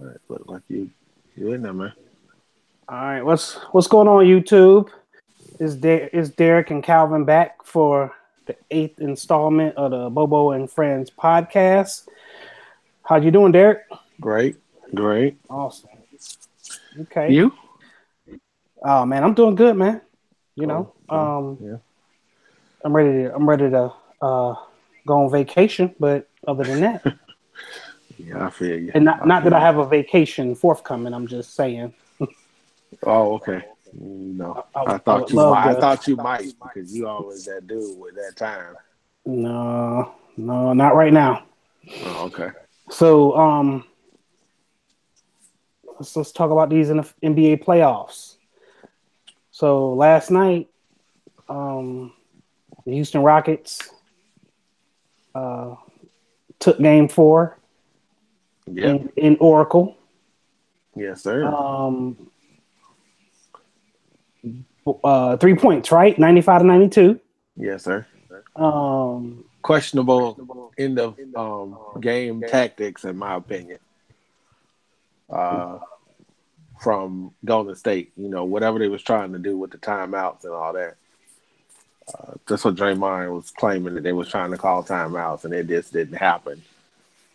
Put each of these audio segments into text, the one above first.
It look like you in there, man. All right, what's going on YouTube? Is Derek and Calvin back for the eighth installment of the Bobo and Friends podcast? How you doing, Derek? Great, great. Awesome. Okay. You? Oh man, I'm doing good, man. You Oh, know, oh, yeah. I'm ready to uh go on vacation, but other than that, Yeah, I feel you. and not I not that feel I you. have a vacation forthcoming. I'm just saying, Oh, okay. No, I would love I to. thought you might because you always that dude with that time. No, no, not right now. Oh, okay. So let's talk about these in the NBA playoffs. So last night, um, the Houston Rockets uh, took Game Four Yep. in Oracle. Yes, sir. Um, 3 points, right? 95-92. Yes, sir. Um, Questionable end of game tactics, in my opinion. Uh, from Golden State, whatever they was trying to do with the timeouts and all that. That's what Draymond was claiming that they was trying to call timeouts, and it just didn't happen.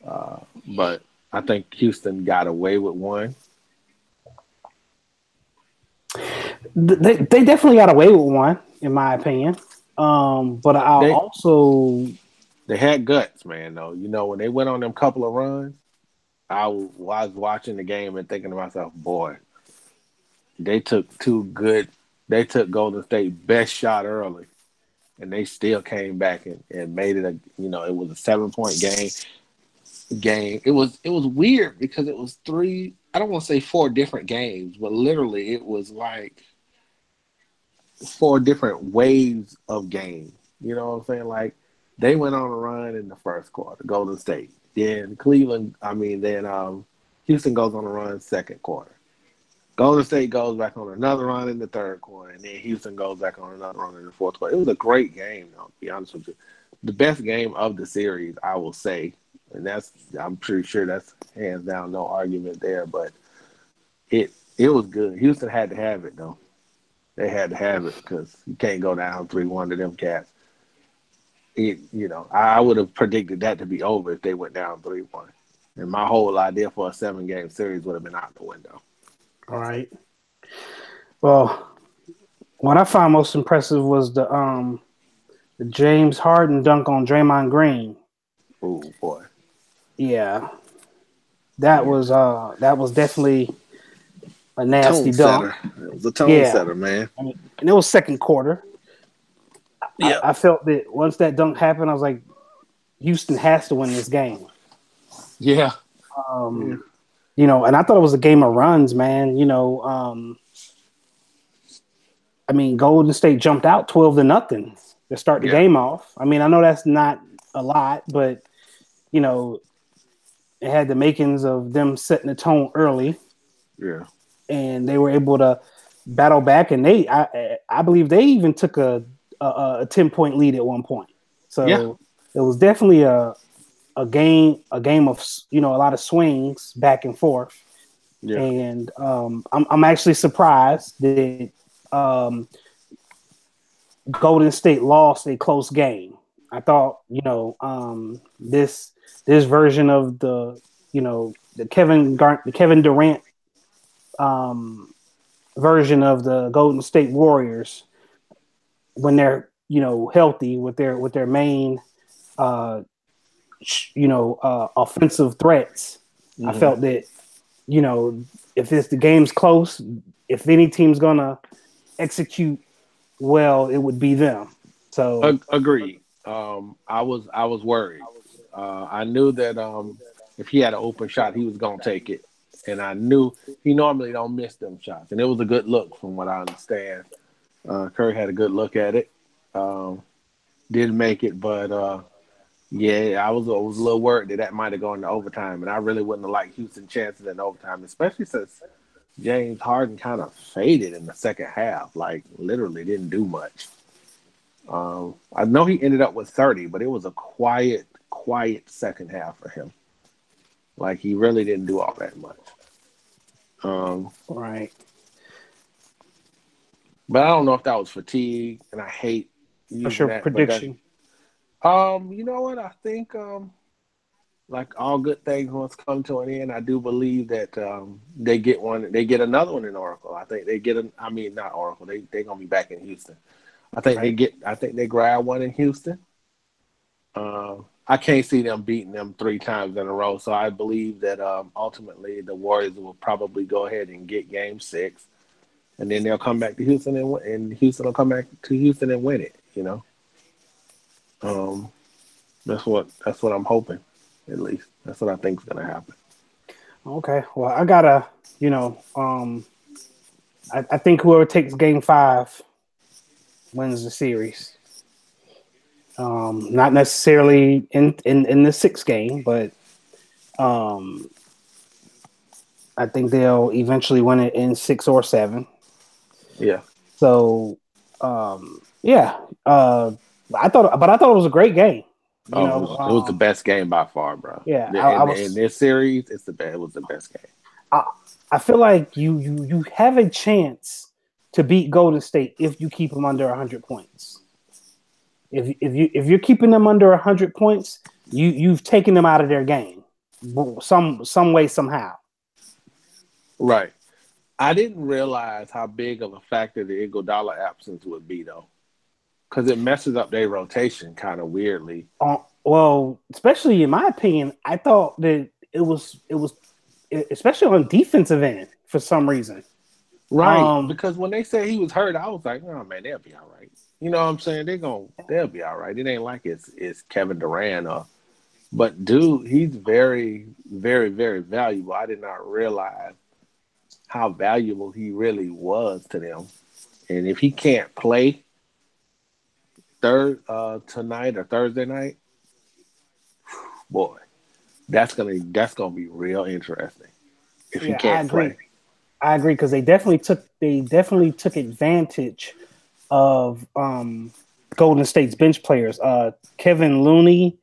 But I think Houston got away with one. they definitely got away with one, in my opinion. But I They also they had guts, man. Though when they went on them couple of runs, was watching the game and thinking to myself, boy, they took two good. They took Golden State best shot early, and they still came back and made it a. It was a 7 point game. It was weird because it was three. I don't want to say four different games, but literally it was like four different waves of game. You know what I'm saying? Like they went on a run in the first quarter, Golden State. Then Houston goes on a run second quarter. Golden State goes back on another run in the third quarter, and then Houston goes back on another run in the fourth quarter. It was a great game, though, to be honest with you. The best game of the series, I will say, and I'm pretty sure that's hands down, no argument there. But it was good. Houston had to have it, though. They had to have it because you can't go down 3-1 to them cats. I would have predicted that to be over if they went down 3-1, and my whole idea for a 7 game series would have been out the window. all right. Well, what I found most impressive was the James Harden dunk on Draymond Green. Oh boy, Yeah, yeah. that was definitely a Tone nasty dunk. setter. It was a tone Yeah, setter, man. I mean, and it was second quarter. Yep. I felt that once that dunk happened, I was like, Houston has to win this game. Yeah. Yeah. Um, and I thought it was a game of runs, man. I mean, Golden State jumped out 12-0 to start the Yeah. game off. I mean, I know that's not a lot, but you know, it had the makings of them setting the tone early, Yeah. and they were able to battle back. And I believe they even took a 10 point lead at one point. Yeah. So it was definitely a game of a lot of swings back and forth. Yeah. And I'm actually surprised that um, Golden State lost a close game. I thought this version of the Kevin Durant um, version of the Golden State Warriors when they're healthy with their main offensive threats. I Hmm. felt that if the game's close, if any team's gonna execute well, it would be them. So Agreed. I was worried. I knew that if he had an open shot, he was gonna take it, and I knew he normally don't miss them shots, and it was a good look from what I understand. Curry had a good look at it. Um, didn't make it, but yeah, I was a little worried that might have gone to overtime, and I really wouldn't have liked Houston chances in overtime, especially since James Harden kind of faded in the second half, like literally didn't do much. I know he ended up with 30, but it was a quiet second half for him. Like he really didn't do all that much. Um, Right. but I don't know if that was fatigue, and I hate What's using your that. But that, prediction? you know what? I think like all good things must come to an end. I do believe that they get one. They get another one in Oracle. I think they get an. I mean, not Oracle. They gonna be back in Houston. I think they Right. get. I think they grab one in Houston. I can't see them beating them three times in a row. So I believe that ultimately the Warriors will probably go ahead and get Game 6, and then they'll come back to Houston and Houston will come back to Houston and win it. You know, um, that's what I'm hoping. At least that's what I think is going to happen. Okay. Well, I gotta, you know, I think whoever takes game five wins the series. Not necessarily in the sixth game, but um, I think they'll eventually win it in six or seven. Yeah. So, yeah, but I thought it was a great game. You Oh, know, it was the best game by far, bro. yeah, I In was. this series, it's the best. It was the best game. I, I feel like you have a chance to beat Golden State if you keep them under 100 points. If you're keeping them under 100 points, you've taken them out of their game, some way somehow. Right. I didn't realize how big of a factor the Iguodala absence would be, though, because it messes up their rotation kind of weirdly. Well, especially in my opinion, I thought that it was especially on defensive end for some reason. Right, Um, because when they said he was hurt, I was like, "Oh man, they'll be all right." You know what I'm saying? They'll be all right. It ain't like it's Kevin Durant or, but dude, he's very, very, very valuable. I did not realize how valuable he really was to them. And if he can't play tonight or Thursday night, boy, that's gonna be real interesting if he yeah, I can't agree. play. I agree because they definitely took advantage of Golden State's bench players. Kevin Looney,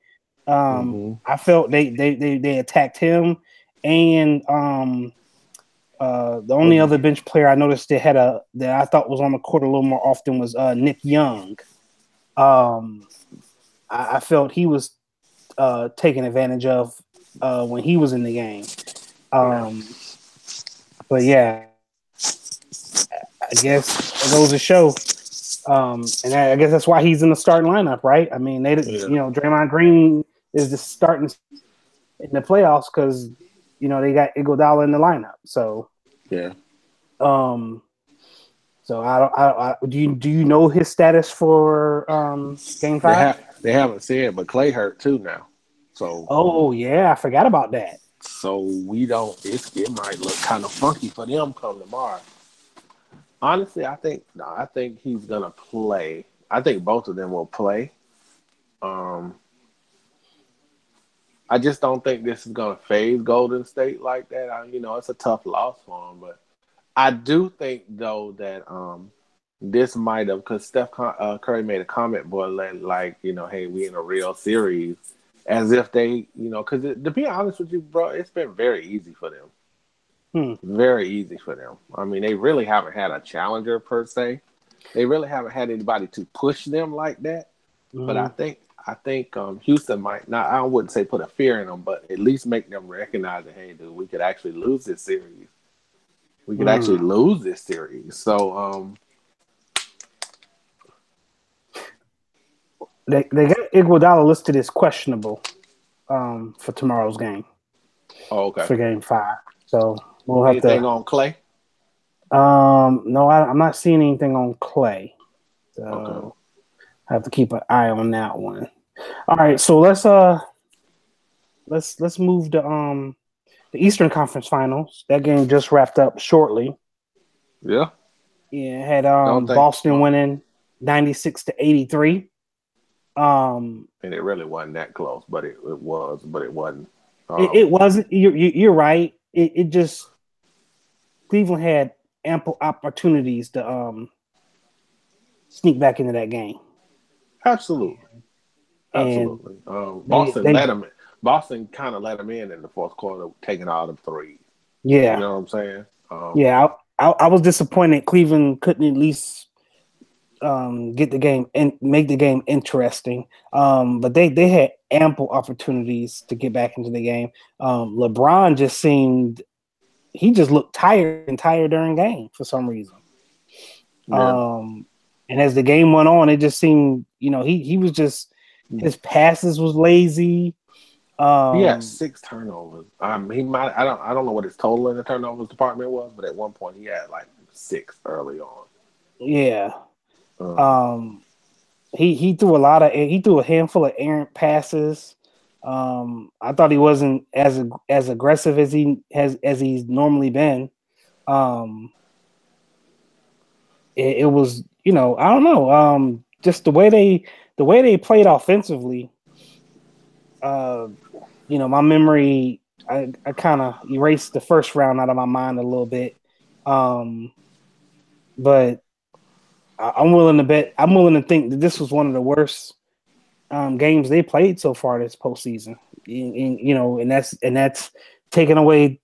Hmm. I felt they attacked him, and the only other bench player I noticed that I thought was on the court a little more often was Nick Young. Um, I felt he was taken advantage of when he was in the game. Yeah, Um, but yeah, I guess that goes to show. And I guess that's why he's in the starting lineup, right? I mean, yeah, Draymond Green is just starting in the playoffs because they got Iguodala in the lineup. yeah. Um, so I don't. Do you know his status for Game They Five? have they haven't said, but Clay hurt too now. So Oh yeah, I forgot about that. so we don't. It might look kind of funky for them come tomorrow. Honestly, I think no, I think he's gonna play. I think both of them will play. Um, I just don't think this is gonna phase Golden State like that. It's a tough loss for them, but I do think though that this might have because Curry made a comment, boy, like hey, we in a real series, as if they, because to be honest with you, bro, it's been very easy for them. Hmm. Very easy for them. I mean, they really haven't had a challenger per se. They really haven't had anybody to push them like that. But I Mm-hmm. think I think Houston might not. I wouldn't say put a fear in them, but at least make them recognize that hey, dude, we could actually lose this series. We could actually Mm. lose this series. So They got Iguodala listed as questionable for tomorrow's game oh, okay. for Game Five. So we'll have Anything to. on Clay? No, I'm not seeing anything on Clay, Okay. so I have to keep an eye on that one. All right, so let's move to the Eastern Conference Finals. That game just wrapped up shortly. Yeah. Yeah, had Don't think. Boston winning 96-83. Um, And it really wasn't that close, but it was, but it wasn't. it wasn't. You're right. It just Cleveland had ample opportunities to sneak back into that game, Absolutely. and Absolutely. they Boston they let them. Boston kind of let them in the fourth quarter, taking all the threes. You Yeah, know what I'm saying? yeah. I was disappointed Cleveland couldn't at least get the game and make the game interesting. But they had ample opportunities to get back into the game. LeBron just seemed he just looked tired the entire during game for some reason. Yeah. And as the game went on, it just seemed he was just his passes was lazy. He had Um, 6 turnovers. He might. I don't know what his total in the turnovers department was, but at one point he had like 6 early on. yeah. Um, Um, he threw he threw a handful of errant passes. I thought he wasn't as aggressive as he's normally been. Um, it was I don't know. Just the way they played offensively. Uh, my memory. I kind of erased the first round out of my mind a little bit. Um, but I'm willing to bet. I'm willing to think that this was one of the worst games they played so far this postseason. And that's taking away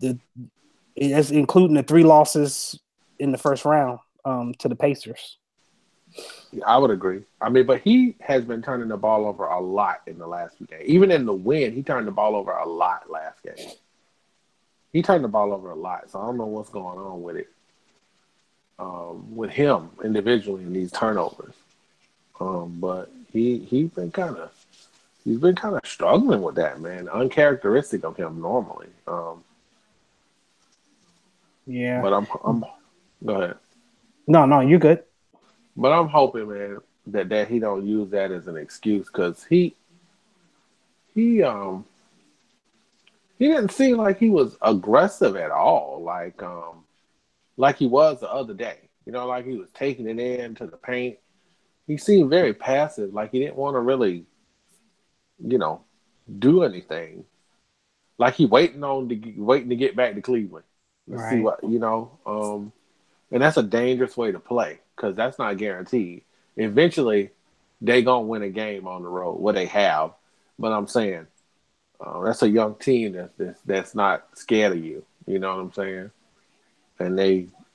the that's including the 3 losses in the first round to the Pacers. I would agree. I mean, but he has been turning the ball over a lot in the last few games. Even in the win, he turned the ball over a lot last game. He turned the ball over a lot, so I don't know what's going on with it. With him individually in these turnovers, but he's been kind of struggling with that, man. Uncharacteristic of him normally. Yeah. But I'm go ahead. No, no, you're good. But I'm hoping, man, that he don't use that as an excuse because he he didn't seem like he was aggressive at all, like he was the other day. Like he was taking it into the paint. He seemed very passive, like he didn't want to really, you know, do anything. Like he waiting to get back to Cleveland. Let's see Right. what. And that's a dangerous way to play because that's not guaranteed. Eventually, they gonna win a game on the road. What they have, but I'm saying that's a young team that's not scared of you. You know what I'm saying? And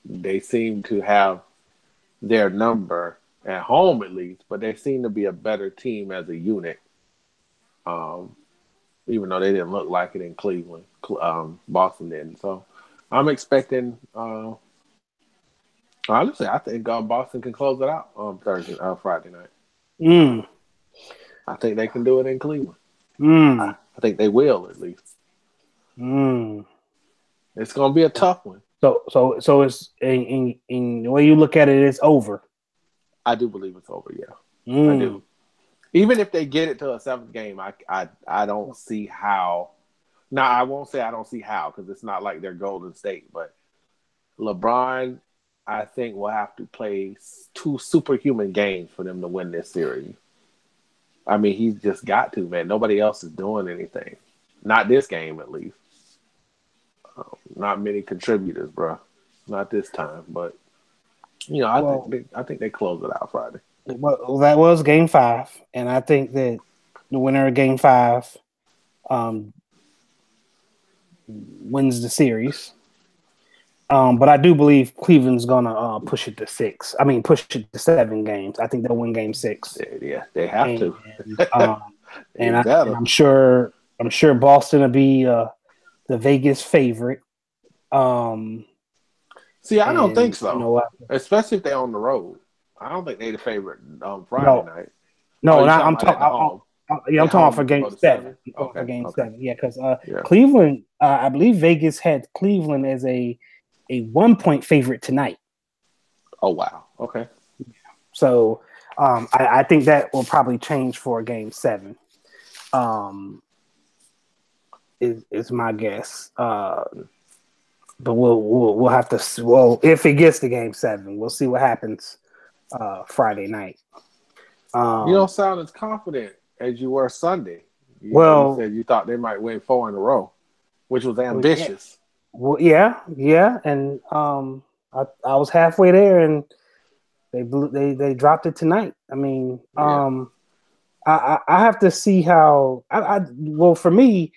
they seem to have their number at home at least, but they seem to be a better team as a unit. Um, Even though they didn't look like it in Cleveland, Boston didn't. So I'm expecting. Honestly, I think Boston can close it out on Friday night. Mm, I think they can do it in Cleveland. mm, I think they will at least. mm. It's going to be a tough one. So it's in the way you look at it, it's over. I do believe it's over. Yeah, I do. Mm, Even if they get it to a seventh game, I don't see how. Now I won't say I don't see how because it's not like they're Golden State, but LeBron, I think will have to play 2 superhuman games for them to win this series. I mean, he's just got to, man. Nobody else is doing anything. Not this game, at least. Not many contributors, bro. Not this time, but I think well, they close it out Friday. that was Game 5, and I think that the winner of Game 5 um, wins the series. But I do believe Cleveland's gonna push it to 6. I mean, push it to 7 games. I think they'll win Game 6, Yeah, they have and to. um, They and better. I'm sure Boston will be the Vegas favorite. Um, See, I don't think and so. Especially if they're on the road. I don't think they the favorite Friday no, night. Oh, no, you not, talking I'm about at the talking. home? Yeah, I'm At talking home, for you can Game go to 7. 7. I'm talking for Okay, Game okay, 7. Yeah, because yeah. Cleveland, I believe Vegas had Cleveland as a 1 point favorite tonight. Oh wow. Okay. So I think that will probably change for Game 7. Um, is my guess. But we'll have to if it gets to Game 7, we'll see what happens Friday night. You don't Um, sound as confident as you were Sunday. You well, said you thought they might win 4 in a row, which was yeah, ambitious. yeah, and I was halfway there, and they dropped it tonight. I mean, Yeah. I have to see how. Well, for me,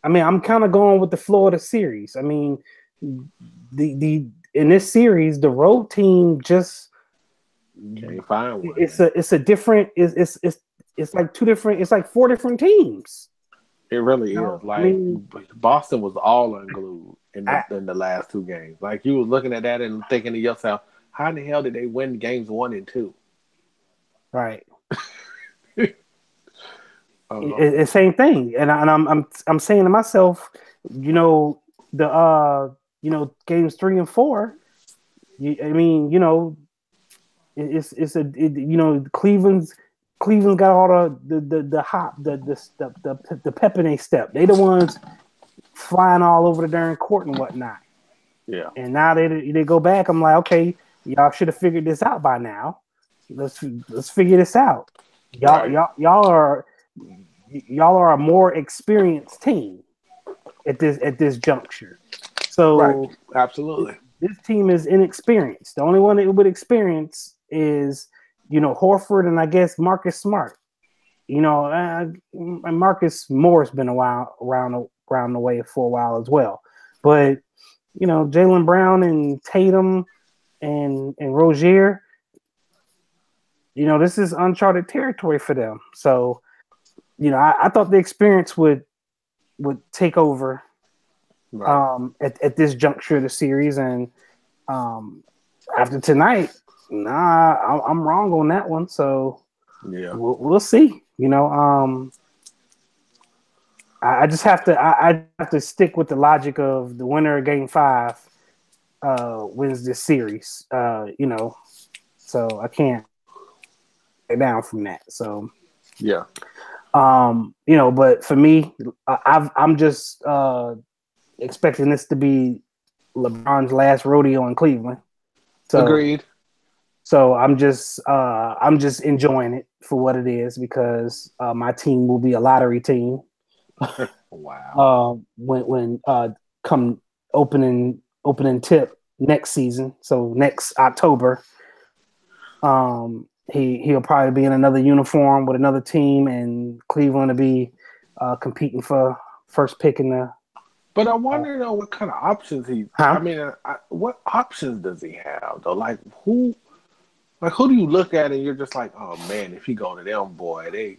I mean, I'm kind of going with the Florida series. I mean, the in this series, the road team just Can't find one. it's a different it's like two different it's like four different teams. It really You know, is. I Like mean, Boston was all unglued in I, the last two games. Like you was looking at that and thinking to yourself, how in the hell did they win games 1 and 2? right. Uh, Same thing, and I'm saying to myself, you know, the games 3 and 4. I mean, Cleveland's got all the hop the pep in their step. They the ones flying all over the darn court and whatnot. yeah. And now they go back. I'm like, okay, y'all should have figured this out by now. Let's figure this out. Y'all Right. y'all y'all are y'all are a more experienced team at this juncture. Right. So Absolutely. this team is inexperienced. The only one that would experience is Horford and I guess Marcus Smart. And Marcus Moore's been a while around the way for a while as well. But Jaylen Brown and Tatum and Rozier, this is uncharted territory for them. So, I thought the experience would take over Right. at this juncture of the series, and after tonight, nah, I'm wrong on that one. So Yeah. we'll see. I just have to I have to stick with the logic of the winner of Game 5 wins this series. So I can't get down from that. So Yeah. but for me, I'm just expecting this to be LeBron's last rodeo in Cleveland. So Agreed. I'm just enjoying it for what it is because my team will be a lottery team Wow. when come opening tip next season. So next October, he'll probably be in another uniform with another team, and Cleveland will be competing for first pick in the. But I wonder though what kind of options he. I Huh? mean, what options does he have though? Who do you look at and you're just like, oh man, if he go to them, boy, they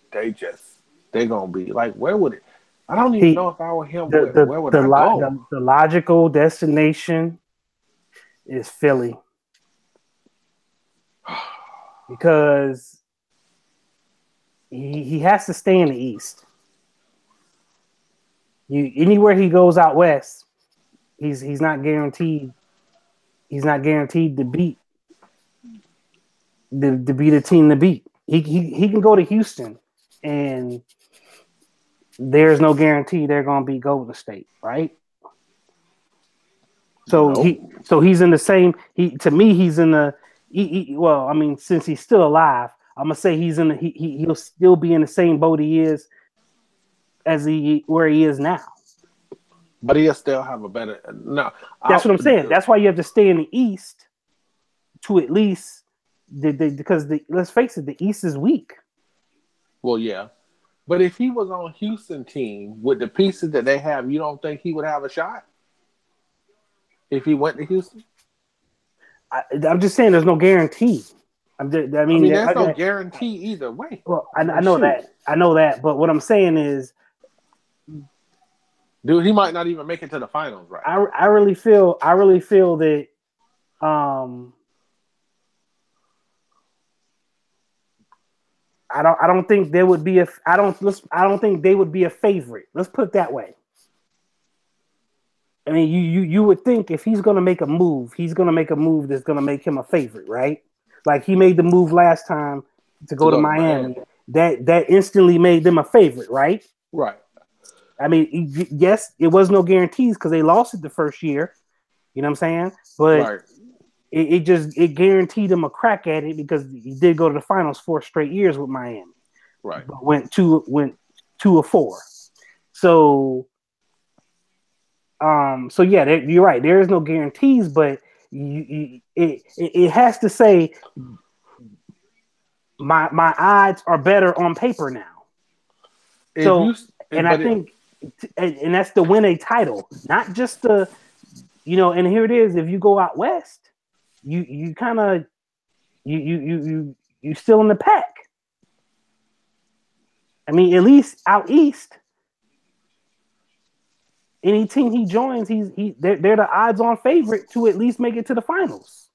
gonna be like, where would it? I don't even know He if I were him. the Where would I go? the logical destination is Philly because he has to stay in the East. Anywhere he goes out west, he's not guaranteed. He's not guaranteed to beat to be the team to beat. He can go to Houston, and there's no guarantee they're going to beat Golden State, right? So Nope. he's in the same. To me he's in the. Well, I mean, since he's still alive, I'm gonna say he's in. He'll still be in the same boat he is where he is now. But he'll still have a better. No, That's what I'm saying. That's why you have to stay in the East to at least because let's face it, the East is weak. well, yeah. But if he was on Houston team with the pieces that they have, you don't think he would have a shot if he went to Houston? I'm just saying there's no guarantee. I mean, there's no guarantee either way. Well, I I mean, know shoot. that. I know that. But what I'm saying is, Dude, he might not even make it to the finals, right? I really feel that um, I don't think there would be I don't think they would be a favorite. Let's put it that way. I mean, you would think if he's going to make a move, he's going to make a move that's going to make him a favorite, right? Like he made the move last time to go to Miami. That instantly made them a favorite, right? Right. I mean, yes, it was no guarantees because they lost it the first year. You know what I'm saying? But Right. it guaranteed him a crack at it because he did go to the finals 4 straight years with Miami. Right. But went 2 or 4. So yeah, you're right. There is no guarantees, but it has to say my odds are better on paper now. If you, So, and I but it, think, and that's to win a title, not just the, And here it is. If you go out west, you kind of you still in the pack. I mean, at least out east, any team he joins, they're the odds-on favorite to at least make it to the finals.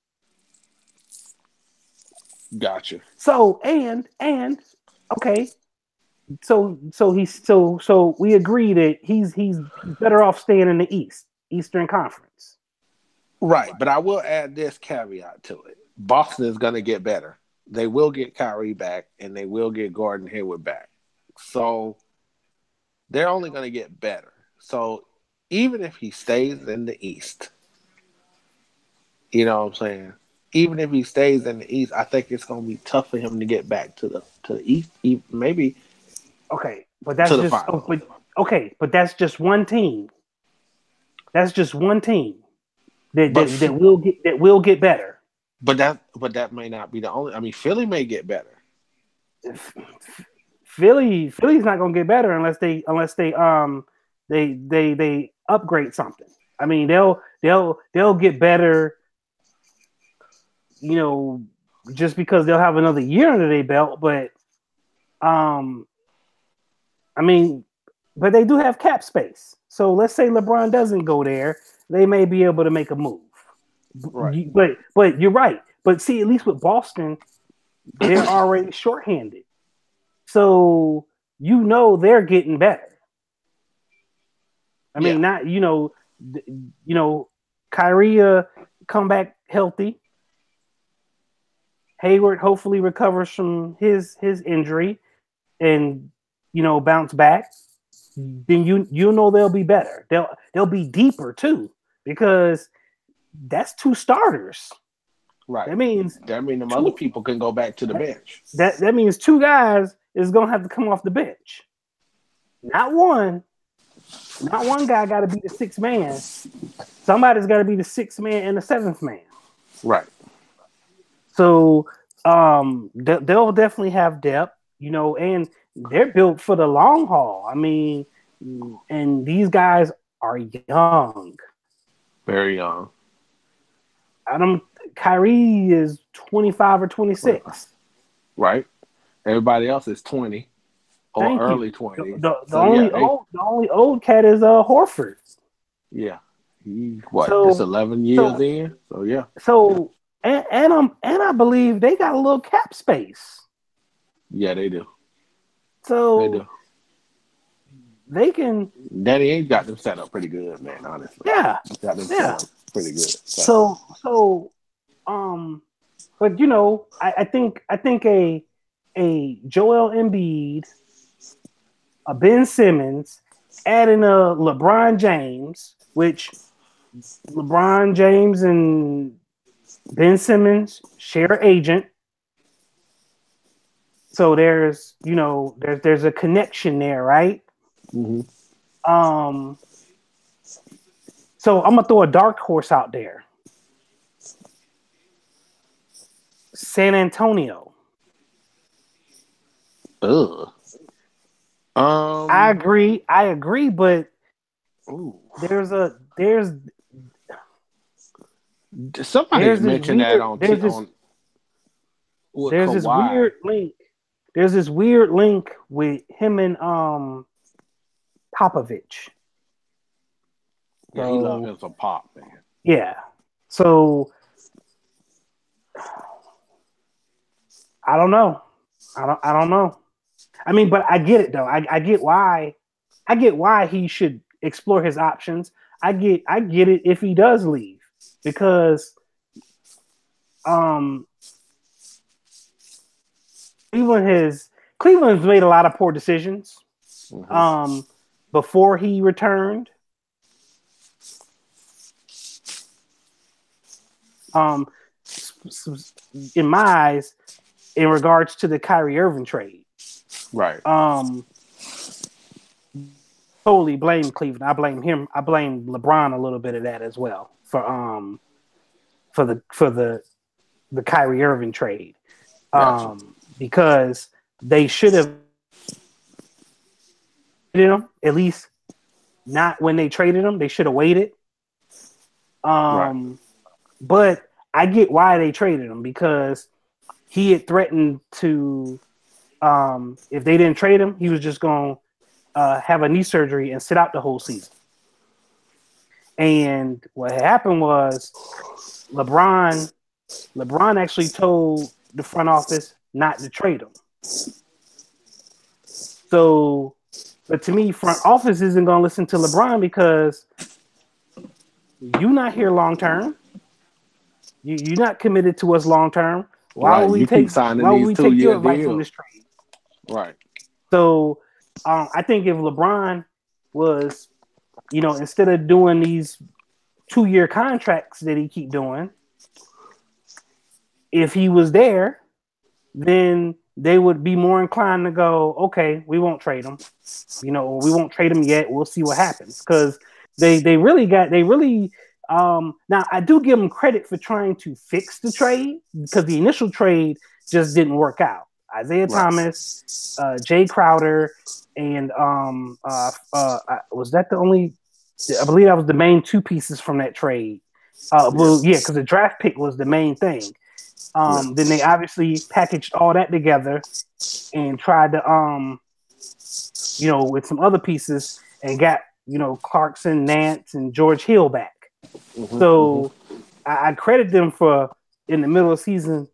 gotcha. So okay, so we agree that he's better off staying in the Eastern Conference. Right, but I will add this caveat to it. Boston is going to get better. They will get Kyrie back, and they will get Gordon Hayward back. So they're only going to get better. So even if he stays in the East, you know what I'm saying? Even if he stays in the East, I think it's going to be tough for him to get back to the East, maybe Okay, but to that's the just finals. but that's just one team. That's just one team that But that, that will get better. that may not be the only. I mean, Philly may get better. Philly's not gonna get better unless they upgrade something. I mean they'll get better, just because they'll have another year under their belt. But I mean, but they do have cap space. So let's say LeBron doesn't go there, they may be able to make a move. Right. But you're right. But see, at least with Boston, they're already shorthanded. So they're getting better. I mean, Yeah. not Kyrie come back healthy. Hayward hopefully recovers from his injury and bounce back. Then they'll be better. They'll be deeper too, because that's two starters. Right. That means them other people can go back to the bench. that means two guys is gonna have to come off the bench. Not one. Not one guy got to be the sixth man. Somebody's got to be the sixth man and the seventh man. Right. So they'll definitely have depth, and they're built for the long haul. I mean, and these guys are young. Very young. Kyrie is 25 or 26. Right. Everybody else is 20 or Thank early you. 20s. The only old cat is Horford. Yeah. He's just 11 years in. So yeah. So and I believe they got a little cap space. Yeah, they do. So They do. they can. Danny Ainge got them set up pretty good, man. Honestly, Yeah. got them set up pretty good. So but I think a Joel Embiid, a Ben Simmons, adding a LeBron James, which LeBron James and Ben Simmons share an agent. So there's a connection there, right? Mm-hmm. So I'm gonna throw a dark horse out there. San Antonio. Ugh. I agree, but there's somebody mentioned that on there's this weird link. There's this weird link with him and Popovich. Yeah, he loves him some Pop, man. Yeah. So I don't know. I don't know. I mean, but I get it though. I get why he should explore his options. I get it if he does leave, because Cleveland's made a lot of poor decisions before he returned. In my eyes, in regards to the Kyrie Irving trade. Right. Totally blame Cleveland. I blame him. I blame LeBron a little bit of that as well for the Kyrie Irving trade. Gotcha. because they should have him at least not when they traded him. They should have waited. Right. But I get why they traded him because he had threatened to, if they didn't trade him, he was just going to have a knee surgery and sit out the whole season. And what happened was LeBron actually told the front office not to trade him. So, but to me, front office isn't going to listen to LeBron because you're not here long term. You're not committed to us long term. Why would we take your advice on this trade? Right. So I think if LeBron was, instead of doing these 2-year contracts that he keep doing, if he was there, then they would be more inclined to go, okay, we won't trade him. We won't trade him yet. We'll see what happens. Because they really now I do give them credit for trying to fix the trade because the initial trade just didn't work out. Isaiah Thomas, Jay Crowder, and was that the only? I believe that was the main two pieces from that trade. Well, yeah, because the draft pick was the main thing. Then they obviously packaged all that together and tried to, with some other pieces and got, Clarkson, Nance, and George Hill back. So I credit them for in the middle of the season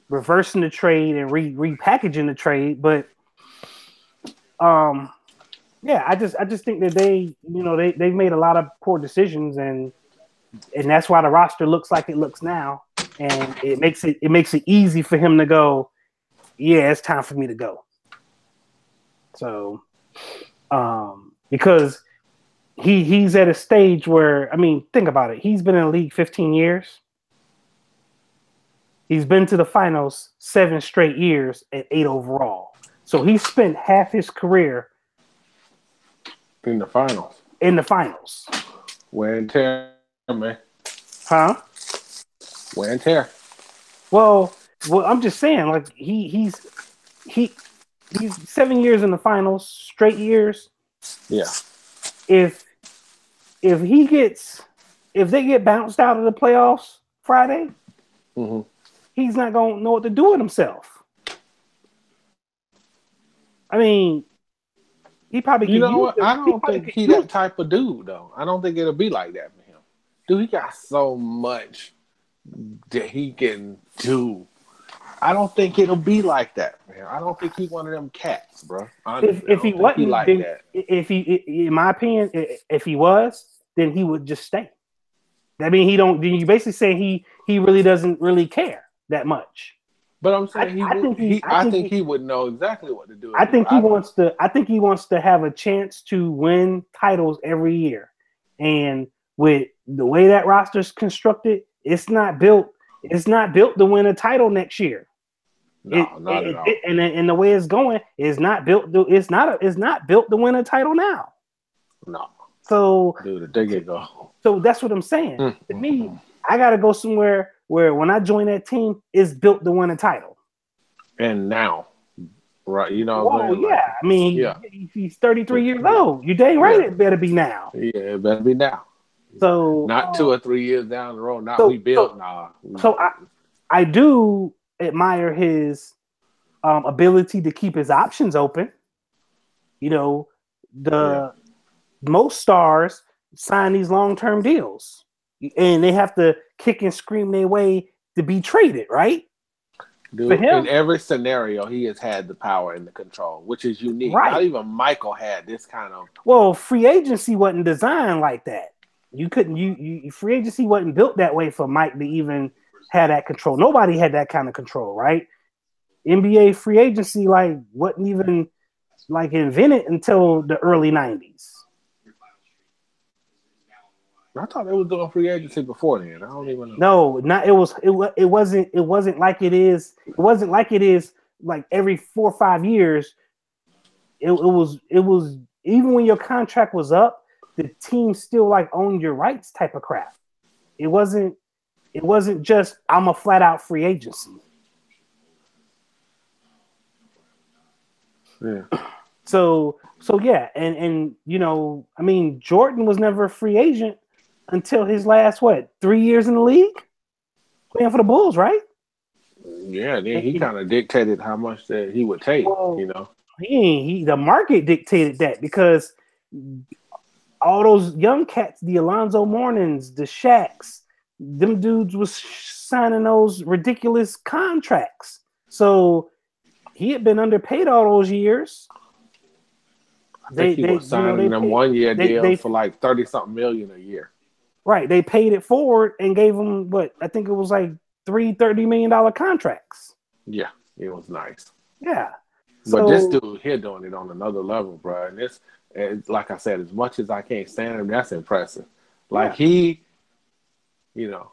reversing the trade and repackaging the trade. But yeah, I just think that they've made a lot of poor decisions and that's why the roster looks like it looks now. And it makes it easy for him to go, yeah, it's time for me to go. So because he's at a stage where, I mean, think about it. He's been in the league 15 years. He's been to the finals 7 straight years at 8 overall. So he spent half his career in the finals. Wear and tear, man. Huh? Wear and tear. Well, I'm just saying, like he's 7 years in the finals, straight years. Yeah. If they get bounced out of the playoffs Friday, he's not gonna know what to do with himself. I mean, he probably. You know what? I don't think he's that type of dude, though. I don't think it'll be like that for him. Dude, he got so much that he can do. I don't think it'll be like that, man. I don't think he's one of them cats, bro. If he wasn't like that, in my opinion, if he was, then he would just stay. I mean, he don't. You basically say he really doesn't really care that much. But I'm saying I think he would know exactly what to do. I think he wants to have a chance to win titles every year, and with the way that roster's constructed, it's not built to win a title next year. No, not at all. And the way it's going is not built. It's not built to win a title now. No. So, dude, there you go. So that's what I'm saying. To me, I got to go somewhere where when I join that team, it's built to win a title. And now, right? You know. Oh yeah, I mean, he's 33 years old. You dang right, it better be now. Yeah, it better be now. So not 2 or 3 years down the road. Not we built now. So I do admire his ability to keep his options open. Most stars sign these long-term deals, and they have to kick and scream their way to be traded, right? Dude, in every scenario, he has had the power and the control, which is unique. Right. Not even Michael had this kind of. Well, free agency wasn't designed like that. You couldn't. You free agency wasn't built that way for Mike to even have that control. Nobody had that kind of control, right? NBA free agency wasn't even invented until the early 90s. I thought they was doing free agency before then. I don't even No, know. not it was. It wasn't like it is. It wasn't like it is like every 4 or 5 years. It was even when your contract was up, the team still owned your rights type of crap. It wasn't just I'm a flat out free agency. Yeah. So yeah, and I mean, Jordan was never a free agent until his last 3 years in the league playing for the Bulls, right? Yeah, then he And, kind of dictated how much that he would take, well, you know. the market dictated that because all those young cats, the Alonzo Mournings, the Shaqs, them dudes was signing those ridiculous contracts. So he had been underpaid all those years. I think They he they was you know signing they them paid 1 year deals they for like 30 something million a year. right, they paid it forward and gave him what I think it was like $30 million contracts. Yeah, it was nice. Yeah. But this So dude here doing it on another level, bro. And like I said, as much as I can't stand him, that's impressive. Like yeah, he, you know,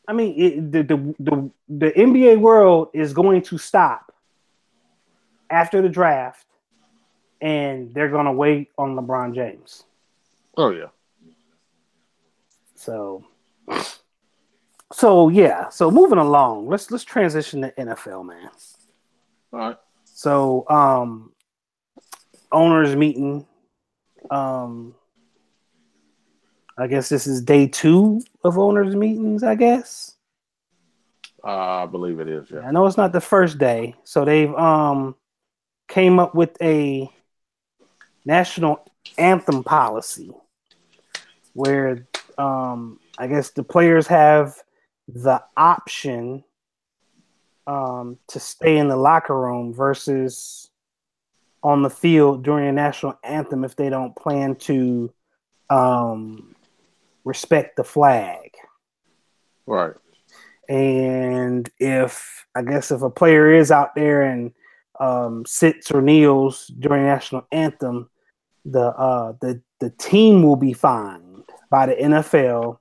I mean the NBA world is going to stop after the draft, and they're going to wait on LeBron James. oh yeah, So yeah. So moving along, let's transition to NFL, man. all right. So owners meeting. Um, I guess this is day 2 of owners meetings. I guess. I believe it is. Yeah. I know it's not the first day, so they've came up with a national anthem policy where I guess the players have the option to stay in the locker room versus on the field during the national anthem if they don't plan to um, respect the flag. Right. And if a player is out there and sits or kneels during the national anthem, the team will be fined by the NFL,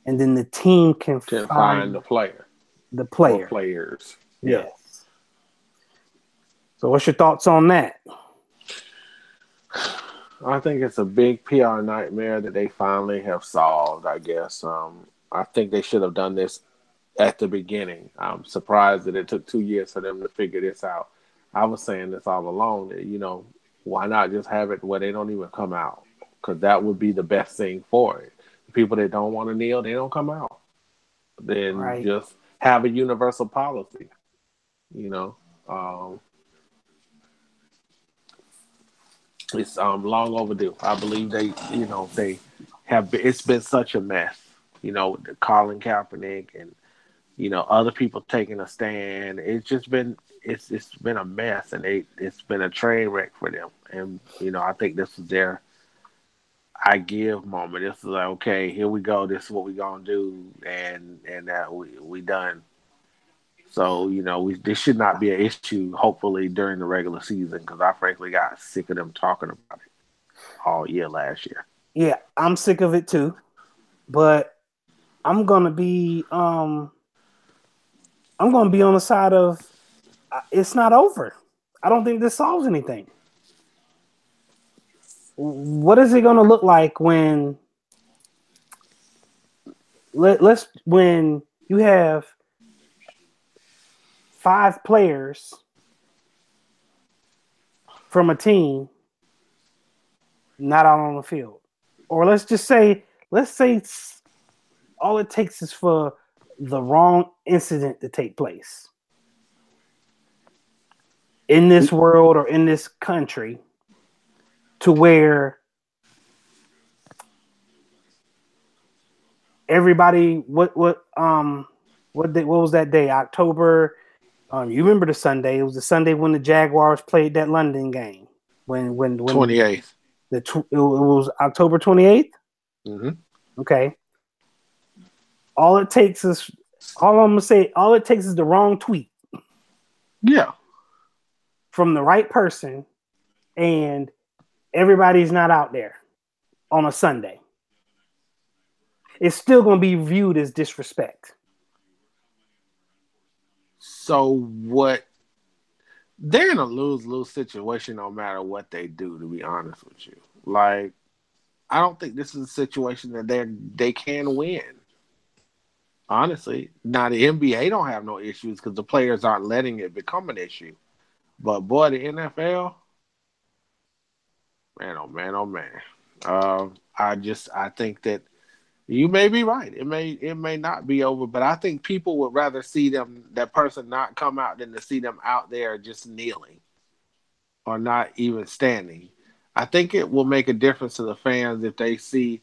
and then the team can To find fine the player the or player. players. Yeah. Yes. So, what's your thoughts on that? I think it's a big PR nightmare that they finally have solved, I guess. I think they should have done this at the beginning. I'm surprised that it took 2 years for them to figure this out. I was saying this all along that, why not just have it where they don't even come out? Because that would be the best thing for it. The people that don't want to kneel, they don't come out. Then Right. just have a universal policy, you know. Um, it's long overdue. I believe they have. It's been such a mess, with Colin Kaepernick and other people taking a stand. It's been a mess, and it's been a train wreck for them. And I think this is their I give moment. This is like, okay, here we go. This is what we gonna do, and that we done. So this should not be an issue. Hopefully during the regular season, because I frankly got sick of them talking about it all year last year. Yeah, I'm sick of it too, but I'm gonna be on the side of it's not over. I don't think this solves anything. What is it gonna look like when when you have 5 players from a team not out on the field, or let's say all it takes is for the wrong incident to take place in this world or in this country to where everybody what was that day? October. You remember the Sunday? It was the Sunday when the Jaguars played that London game. When 28th. it was October 28th. Mm-hmm. Okay. All it takes is all I'm gonna say. All it takes is the wrong tweet. Yeah. From the right person, and everybody's not out there on a Sunday. It's still going to be viewed as disrespect. So what? They're in a lose-lose situation no matter what they do. To be honest with you, like I don't think this is a situation that they can win. Honestly, now the NBA don't have no issues because the players aren't letting it become an issue. But boy, the NFL, man, oh man, oh man. I think that you may be right. It may not be over, but I think people would rather see that person not come out than to see them out there just kneeling or not even standing. I think it will make a difference to the fans if they see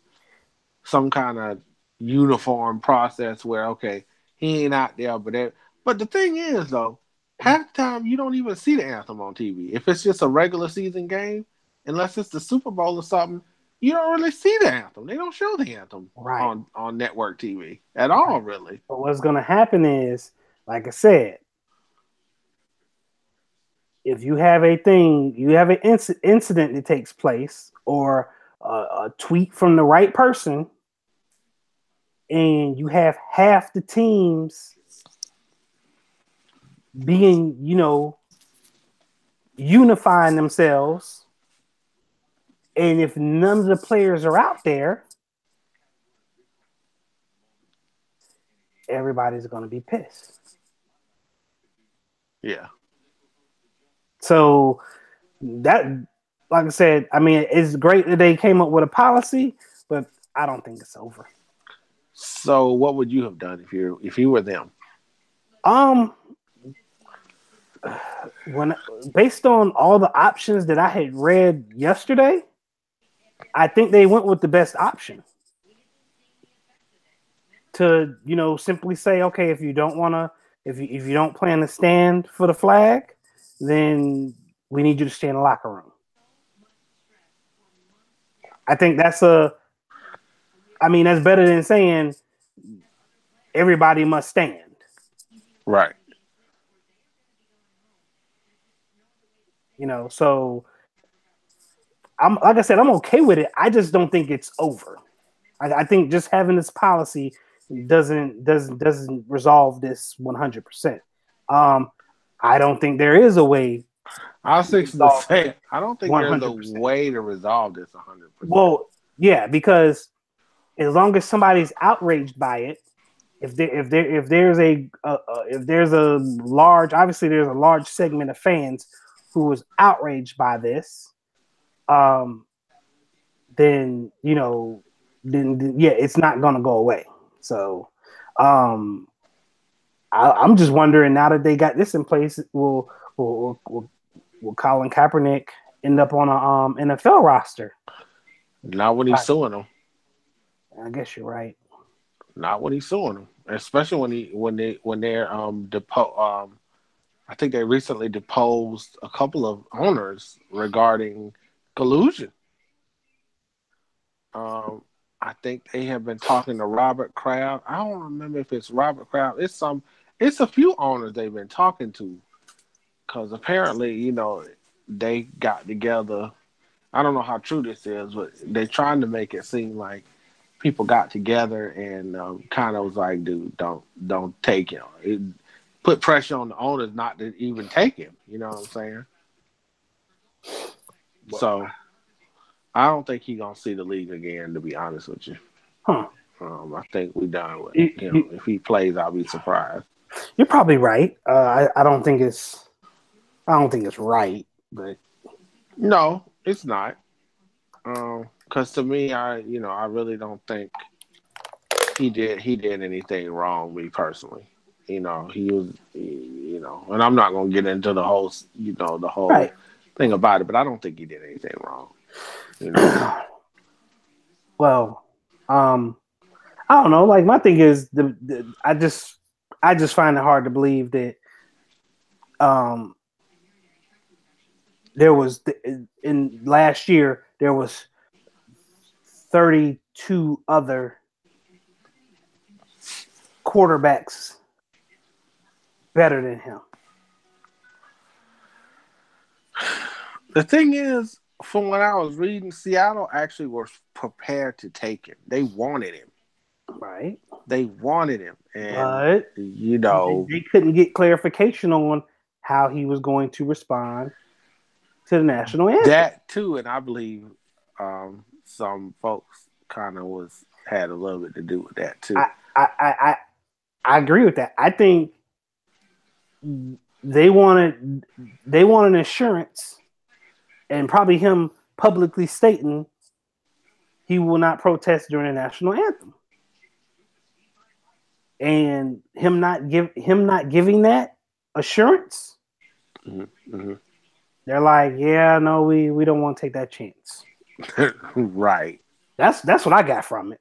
some kind of uniform process where okay, he ain't out there, but the thing is though, half the time you don't even see the anthem on TV. If it's just a regular season game, unless it's the Super Bowl or something, you don't really see the anthem. They don't show the anthem Right. on network TV at all, Right. really. But what's going to happen is, like I said, if you have a thing, you have an incident that takes place, or a tweet from the right person, and you have half the teams being, unifying themselves, and if none of the players are out there, everybody's going to be pissed. Yeah. So that, like I said, I mean, it's great that they came up with a policy, but I don't think it's over. So, what would you have done if you were them? Um, when based on all the options that I had read yesterday, I think they went with the best option. To simply say, okay, if you don't want to, if you don't plan to stand for the flag, then we need you to stay in the locker room. I think that's better than saying everybody must stand. Right. So I'm, like I said, I'm okay with it. I just don't think it's over. I think just having this policy doesn't resolve this 100%. I don't think there is a way I was to fixing to resolve say, I don't think there's a 100%. way to resolve this 100%. Well, yeah, because as long as somebody's outraged by it, if there's a large, obviously there's a large segment of fans who was outraged by this, then then yeah, it's not gonna go away. So, I'm just wondering, now that they got this in place, will Colin Kaepernick end up on a NFL roster? Not when he's suing them. I guess you're right. Not when he's suing them, especially when they're I think they recently deposed a couple of owners regarding collusion. I think they have been talking to Robert Kraft. I don't remember if it's Robert Kraft. It's a few owners they've been talking to, because apparently, they got together. I don't know how true this is, but they're trying to make it seem like people got together and kind of was like, "Dude, don't take him." It put pressure on the owners not to even take him. You know what I'm saying? So I don't think he's gonna see the league again. To be honest with you, Huh? I think we done with him. If he plays, I'll be surprised. You're probably right. I don't think it's right, but No, it's not. Because to me, I really don't think he did anything wrong. Me personally, he was, and I'm not gonna get into the whole right. thing about it, but I don't think he did anything wrong. You know, Well, I don't know. Like, my thing is, I just find it hard to believe that um there was in last year there was 32 other quarterbacks better than him. the thing is, from what I was reading, Seattle actually was prepared to take him. They wanted him. Right. They wanted him, and But they couldn't get clarification on how he was going to respond to the national anthem. that too. And I believe some folks kind of had a little bit to do with that too. I agree with that. I think they wanted they want an assurance, and probably him publicly stating he will not protest during the national anthem, and him not giving that assurance. Mm-hmm. They're like, yeah, no, we don't want to take that chance. Right. That's what I got from it.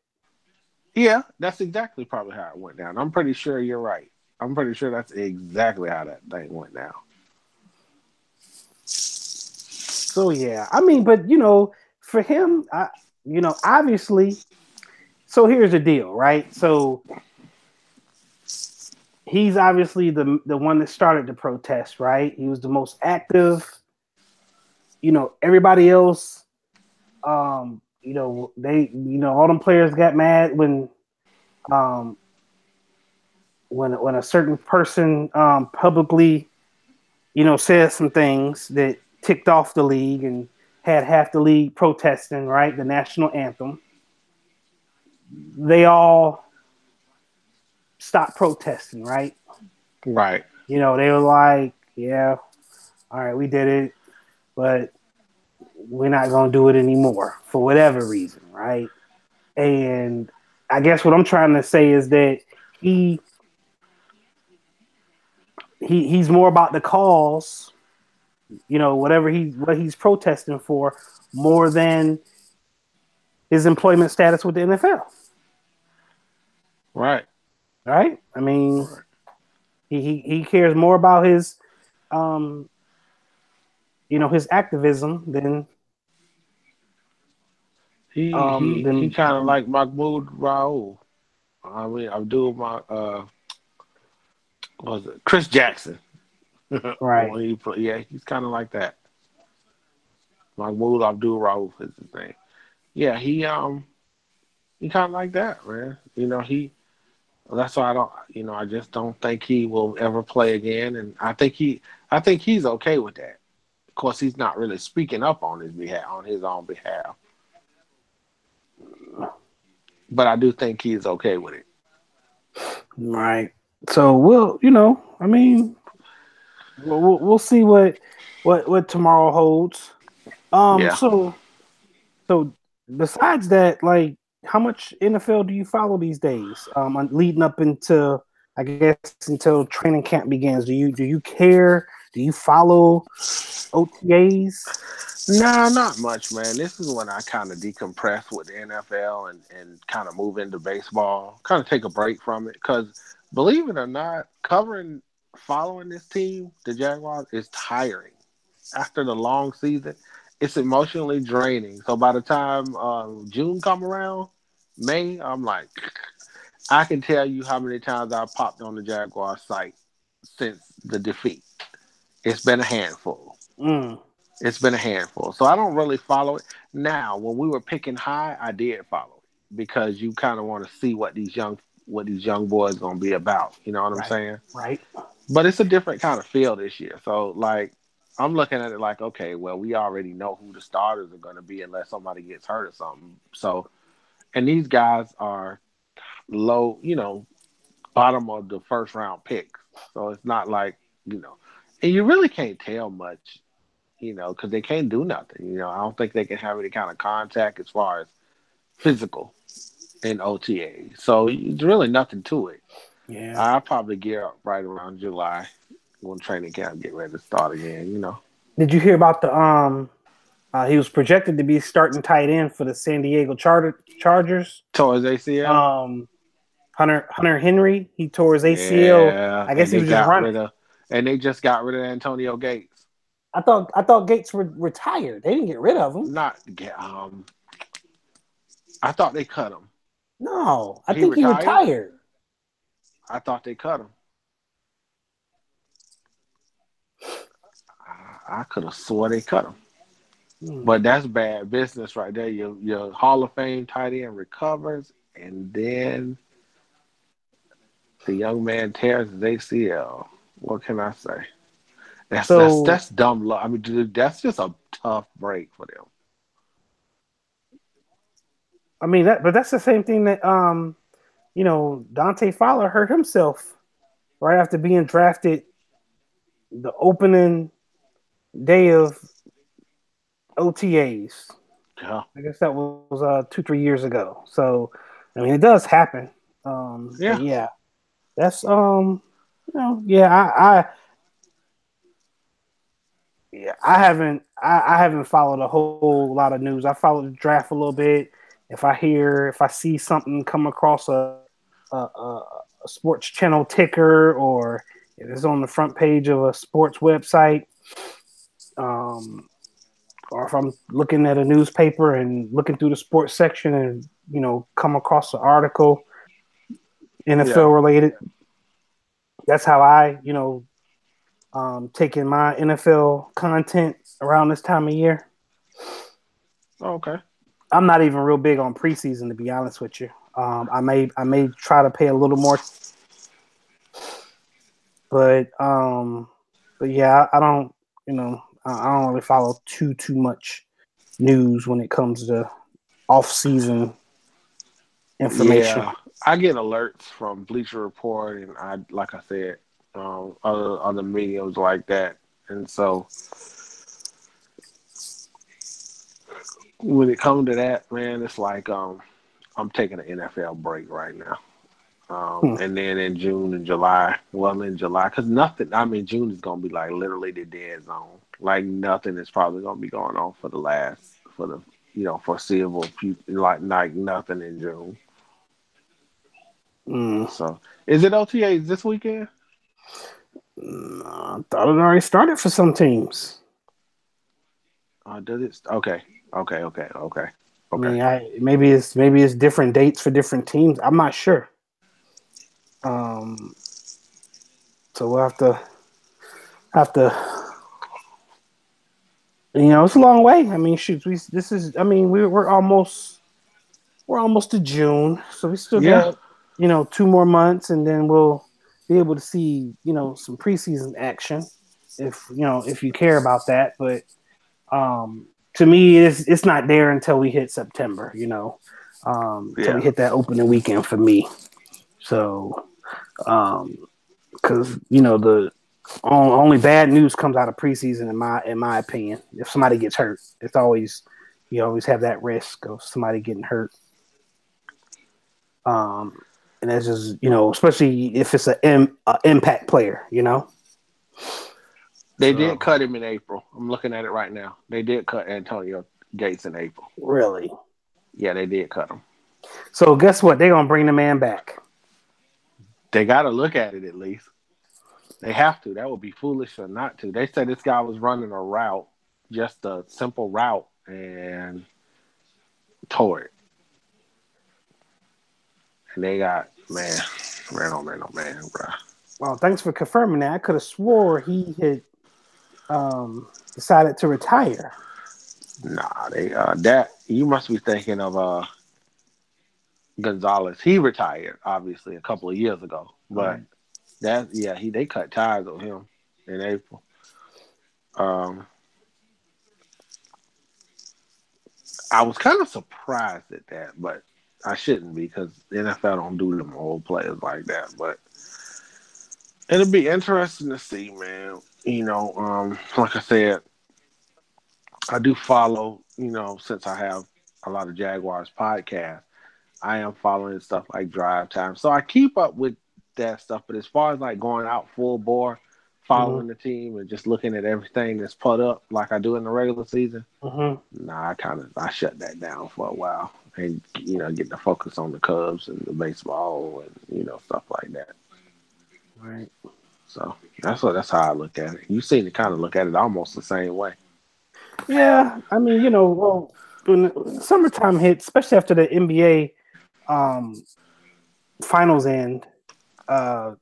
Yeah, that's exactly probably how it went down. I'm pretty sure you're right. I'm pretty sure that's exactly how that thing went down. So yeah, I mean, but for him, obviously. So here's the deal, right? So he's obviously the one that started the protest, right? He was the most active. Everybody else, all them players got mad um, when a certain person publicly, said some things that ticked off the league and had half the league protesting, right? The national anthem. They all stopped protesting, right? Right. They were like, yeah, all right, we did it, but we're not going to do it anymore for whatever reason, right? And I guess what I'm trying to say is that he he's more about the cause, what he's protesting for, more than his employment status with the NFL. Right. Right? I mean, Right. he cares more about um his activism He than kind of like Mahmoud Raoul. I mean, I'm doing my what was it Chris Jackson? right. When he play, yeah, he's kind of like that. Mahmoud Abdul Raouf is his name. Yeah, he kind of like that, man. That's why I don't, I just don't think he will ever play again, and I think he's okay with that. Of course, he's not really speaking up on his own behalf, but I do think he's okay with it. Right. So I mean, we'll see what tomorrow holds. Yeah. So besides that, like, how much NFL do you follow these days? Leading up into, I guess, until training camp begins. Do you care? Do you follow OTAs? No, not much, man. This is when I kind of decompress with the NFL and kind of move into baseball, kind of take a break from it. Because believe it or not, following this team, the Jaguars, is tiring. After the long season, it's emotionally draining. So by the time June come around, May, I'm like, I can tell you how many times I've popped on the Jaguar site since the defeat. It's been a handful. Mm, It's been a handful. So I don't really follow it. Now, when we were picking high, I did follow it because you kind of want to see what these young boys gonna be about. You know what I'm right. saying? Right. But it's a different kind of feel this year. So like I'm looking at it like, okay, well, we already know who the starters are gonna be unless somebody gets hurt or something. So and these guys are low, bottom of the first round picks. So it's not like, and you really can't tell much because they can't do nothing. I don't think they can have any kind of contact as far as physical in OTA. So it's really nothing to it. Yeah. I'll probably gear up right around July when training camp get ready to start again. Did you hear about the he was projected to be starting tight end for the San Diego Chargers. Towards ACL? Um, Hunter Henry, he tore his ACL. Yeah, I guess he was just running. and they just got rid of Antonio Gates. I thought Gates retired. They didn't get rid of him. Not I thought they cut him. No, I He think he retired? retired. I thought they cut him. I could have swore they cut him. Hmm. But that's bad business right there. Your Hall of Fame tight end recovers, and then the young man tears his ACL. What can I say? So That's dumb luck. I mean, dude, that's just a tough break for them. I mean but that's the same thing that Dante Fowler hurt himself right after being drafted the opening day of OTAs. Yeah. I guess that was 2-3 years ago. So I mean, it does happen. But Yeah. yeah, that's yeah. I haven't followed a whole lot of news. I followed the draft a little bit. If I see something come across a sports channel ticker, or if it's on the front page of a sports website, um, or if I'm looking at a newspaper and looking through the sports section and come across an article Yeah. NFL related, that's how I taking my NFL content around this time of year. Okay. I'm not even real big on preseason, to be honest with you. I may try to pay a little more, but yeah, I don't I don't really follow too much news when it comes to off season information. Yeah. I get alerts from Bleacher Report, and I like I said, other mediums like that, and so when it comes to that, man, it's like I'm taking an NFL break right now. Hmm. And then in June and July, well, in July, because nothing, I mean, June is going to be like literally the dead zone. Like nothing is probably going to be going on for the, foreseeable future, like nothing in June. Mm. So is it OTAs this weekend? I thought it already started for some teams. Does it? Okay. Okay. Okay. Okay. I Okay. mean, maybe it's different dates for different teams. I'm not sure. Um, so we'll have to it's a long way. I mean, shoot, I mean, we're almost to June, so we still Yeah. got 2 more months, and then we'll be able to see some preseason action if you care about that. But to me, it's not there until we hit September. Until we Yeah. hit that opening weekend for me. So, because the only bad news comes out of preseason in my opinion. If somebody gets hurt, it's always you always have that risk of somebody getting hurt. Um, and that's just especially if it's a impact player. They did So cut him in April. I'm looking at it right now. They did cut Antonio Gates in April. really, Yeah, they did cut him. so guess what? They're gonna bring the man back. They got to look at it at least. They have to. That would be foolish or not to. They said this guy was running a route, just a simple route, and tore it. And they got man, bro. Well, thanks for confirming that. I could have swore he had decided to retire. Nah, they that you must be thinking of Gonzalez. He retired obviously a couple of years ago, but Right. that they cut ties on him in April. Um, I was kind of surprised at that, but I shouldn't be because the NFL don't do them old players like that. But it'll be interesting to see, man. Like I said, I do follow. Since I have a lot of Jaguars podcasts, I am following stuff like Drive Time, so I keep up with that stuff. But as far as like going out full bore, Mm-hmm. following the team and just looking at everything that's put up like I do in the regular season, Mm-hmm. nah, I shut that down for a while and get the focus on the Cubs and the baseball and stuff like that. Right. So that's how I look at it. You seem to kind of look at it almost the same way. Yeah. I mean, well, when the summertime hits, especially after the NBA um, finals end, uh,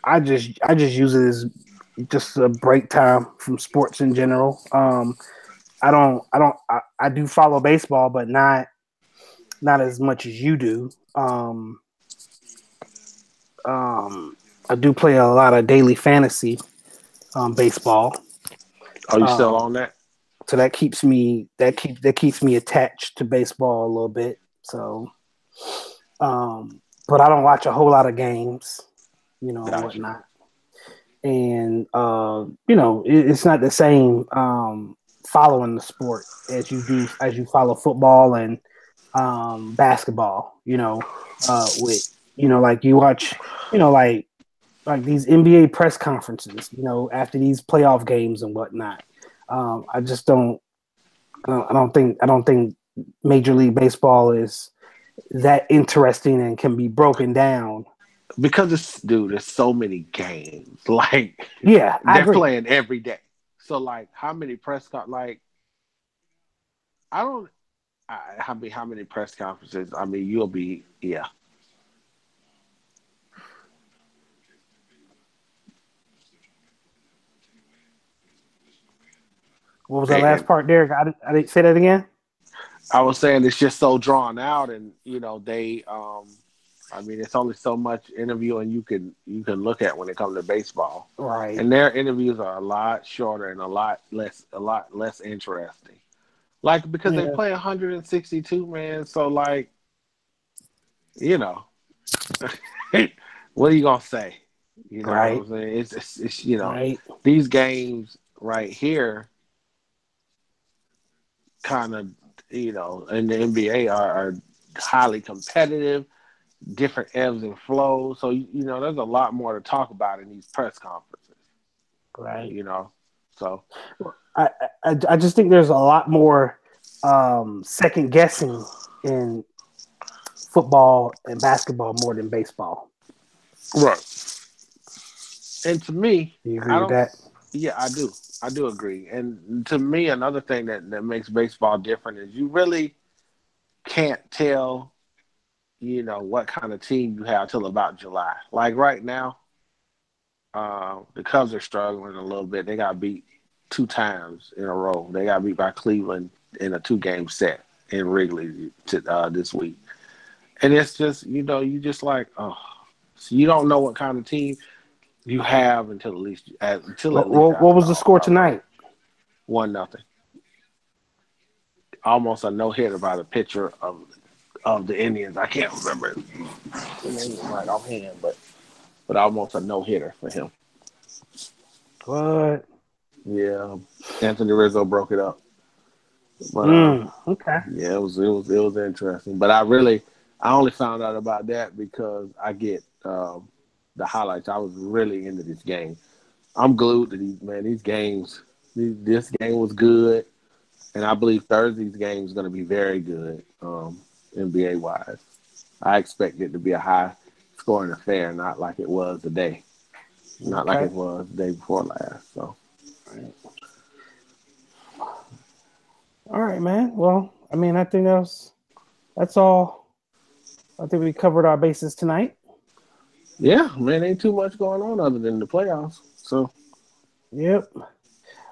I just use it as just a break time from sports in general. I do follow baseball, but not as much as you do. I do play a lot of daily fantasy baseball, Are you still um, on that? so that keeps me attached to baseball a little bit. So, but I don't watch a whole lot of games, and Gotcha. whatnot. and it's not the same following the sport as you follow football and basketball. With like you watch, like these NBA press conferences. After these playoff games and whatnot. I just don't. I don't think Major League Baseball is that interesting and can be broken down. Because it's dude, there's so many games. Like Yeah, I they're agree. playing every day. So like, how many press con? Like I don't. How many press conferences? I mean, you'll be yeah. What was that last And part, Derek? I didn't say that again. I was saying it's just so drawn out, and they. I mean, it's only so much interviewing you can look at when it comes to baseball, Right. and their interviews are a lot shorter and a lot less interesting. Like because they Yeah. play 162 man, so like you know, what are you gonna say? You know what Right. I'm saying? It's Right. these games right here kind of in the NBA are highly competitive, different ebbs and flows. So there's a lot more to talk about in these press conferences. Right. You know, so I, I just think there's a lot more second guessing in football and basketball more than baseball. right. And to me, Do you agree I with don't. that? Yeah, I do. I do agree. And to me, another thing that makes baseball different is you really can't tell, what kind of team you have till about July. Like right now, the Cubs are struggling a little bit. They got beat 2 times in a row. They got beat by Cleveland in a 2-game set in Wrigley this week. And it's just, you just like, oh, so you don't know what kind of team you have until at least What after the was the All score Star break. tonight? 1-0. Almost a no hitter by the pitcher of the Indians. I can't remember the name right offhand, but almost a no hitter for him. What? Yeah, Anthony Rizzo broke it up, but Okay. yeah, it was interesting. But I only found out about that because I get the highlights. I was really into this game. I'm glued to these games. This game was good, and I believe Thursday's game is going to be very good, NBA wise. I expect it to be a high scoring affair, not like it was today, not like Okay. it was the day before last. So, All right, man. Well, I mean, I think that's all. I think we covered our bases tonight. yeah, man, ain't too much going on other than the playoffs. So, Yep.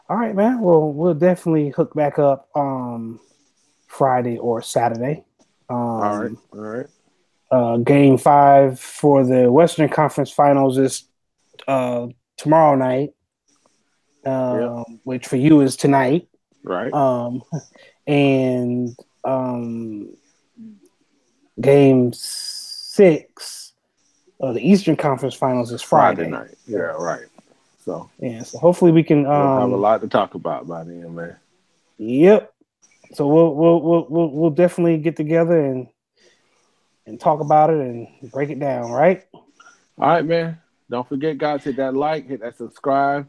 All right, man. Well, we'll definitely hook back up Friday or Saturday. all right, Um, all right, Game 5 for the Western Conference Finals is uh, tomorrow night, yeah, which for you is tonight. right. Um, and Game 6 of the Eastern Conference Finals is Friday Friday. night. Yeah, So, right. So, yeah, so hopefully we can. we'll have a lot to talk about by then, man. Yep. So we'll definitely get together and talk about it and break it down, right? All right, man. Don't forget, guys, hit that like, hit that subscribe.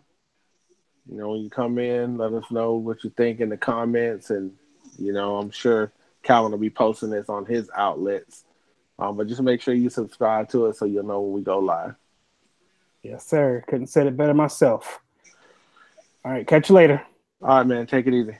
When you come in, let us know what you think in the comments. And, I'm sure Calvin will be posting this on his outlets. But just make sure you subscribe to it so you'll know when we go live. Yes, sir. Couldn't said it better myself. All right, catch you later. All right, man. Take it easy.